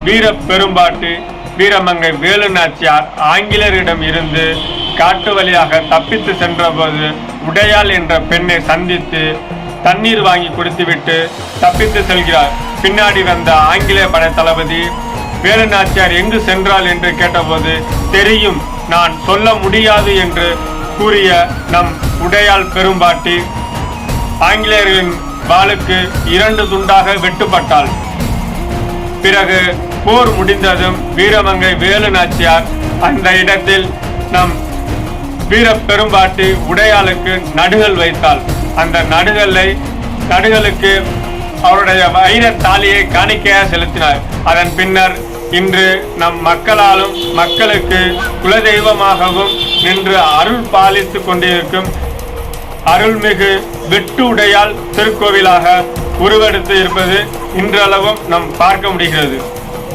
வீர பெரும்பாட்டு வீரமங்கை வேலு நாச்சியார் ஆங்கிலேயரிடம் இருந்து காட்டு வழியாக தப்பித்து சென்றபோது உடையாள் என்ற பெண்ணை சந்தித்து தண்ணீர் வாங்கி கொடுத்துவிட்டு தப்பித்து செல்கிறார். பின்னாடி வந்த ஆங்கிலேய படை தளபதி வேலு நாச்சியார் எங்கு சென்றாள் என்று கேட்டபோது தெரியும், நான் சொல்ல முடியாது என்று கூறிய நம் உடையாள் பெரும்பாட்டி ஆங்கிலேயர்களின் வாளுக்கு 2 துண்டாக வெட்டுப்பட்டாள். பிறகு போர் முடிந்ததும் வீரமங்கை வேலு நாச்சியார் அந்த இடத்தில் நம் வீர பெரும்பாட்டி உடையாளுக்கு நடுகள் வைத்தாள். அந்த நடுகளுக்கு அவருடைய வைர தாலியை காணிக்கையாக செலுத்தினார். அதன் பின்னர் இன்று நம் மக்களாலும் மக்களுக்கு குலதெய்வமாகவும் நின்று அருள் பாலித்து கொண்டிருக்கும் அருள்மிகு வெட்டு உடையாள் திருக்கோவிலாக உருவெடுத்து இருப்பது இன்றளவும் நாம் பார்க்க முடிகிறது.